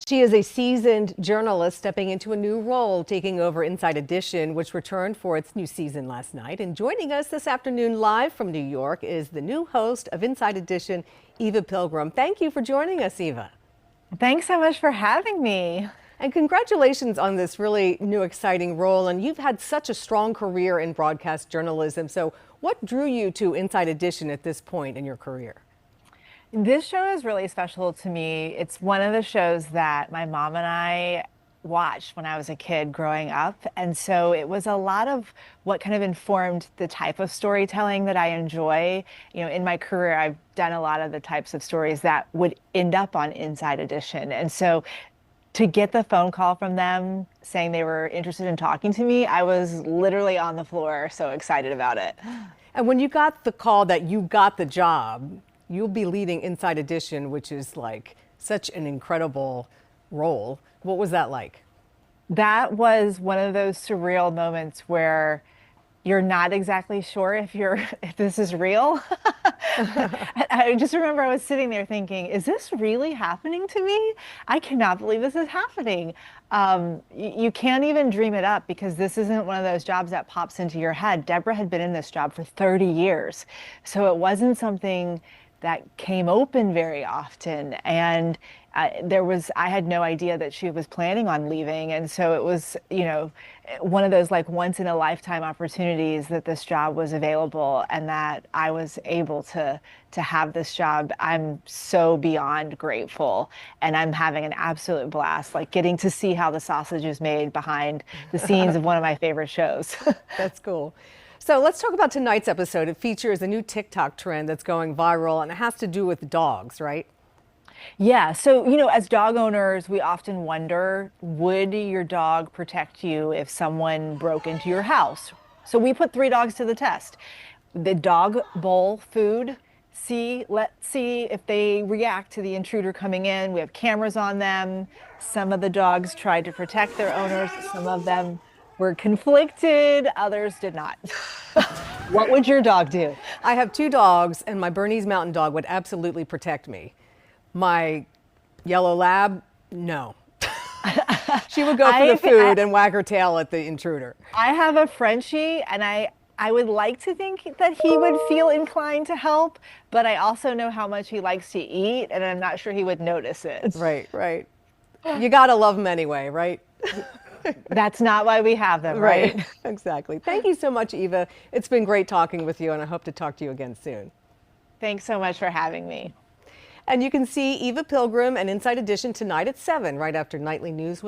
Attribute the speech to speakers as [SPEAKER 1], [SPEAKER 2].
[SPEAKER 1] She is a seasoned journalist stepping into a new role, taking over Inside Edition, which returned for its new season last night. And joining us this afternoon live from New York is the new host of Inside Edition, Eva Pilgrim. Thank you for joining us, Eva.
[SPEAKER 2] Thanks so much for having me.
[SPEAKER 1] And congratulations on this really new, exciting role. And you've had such a strong career in broadcast journalism. So what drew you to Inside Edition at this point in your career?
[SPEAKER 2] This show is really special to me. It's one of the shows that my mom and I watched when I was a kid growing up. And so it was a lot of what kind of informed the type of storytelling that I enjoy. You know, in my career, I've done a lot of the types of stories that would end up on Inside Edition. And so to get the phone call from them saying they were interested in talking to me, I was literally on the floor, so excited about it.
[SPEAKER 1] And when you got the call that you got the job, you'll be leading Inside Edition, which is like such an incredible role. What was that like?
[SPEAKER 2] That was one of those surreal moments where you're not exactly sure if this is real. I just remember I was sitting there thinking, is this really happening to me? I cannot believe this is happening. You can't even dream it up because this isn't one of those jobs that pops into your head. Deborah had been in this job for 30 years. So it wasn't something that came open very often. And I had no idea that she was planning on leaving. And so it was, you know, one of those like once in a lifetime opportunities that this job was available and that I was able to have this job. I'm so beyond grateful, and I'm having an absolute blast, like getting to see how the sausage is made behind the scenes of one of my favorite shows.
[SPEAKER 1] That's cool. So let's talk about tonight's episode. It features a new TikTok trend that's going viral, and it has to do with dogs, right?
[SPEAKER 2] Yeah, so, you know, as dog owners, we often wonder, would your dog protect you if someone broke into your house? So we put 3 dogs to the test. The dog bowl food, let's see if they react to the intruder coming in. We have cameras on them. Some of the dogs tried to protect their owners. Some of them were conflicted, others did not. What would your dog do?
[SPEAKER 1] I have 2 dogs, and my Bernese Mountain Dog would absolutely protect me. My yellow lab, no. She would go for the food and wag her tail at the intruder.
[SPEAKER 2] I have a Frenchie, and I would like to think that he would feel inclined to help, but I also know how much he likes to eat, and I'm not sure he would notice it.
[SPEAKER 1] Right, right. You gotta love him anyway, right?
[SPEAKER 2] That's not why we have them, right?
[SPEAKER 1] Exactly. Thank you so much, Eva. It's been great talking with you, and I hope to talk to you again soon.
[SPEAKER 2] Thanks so much for having me.
[SPEAKER 1] And you can see Eva Pilgrim and Inside Edition tonight at 7, right after Nightly News.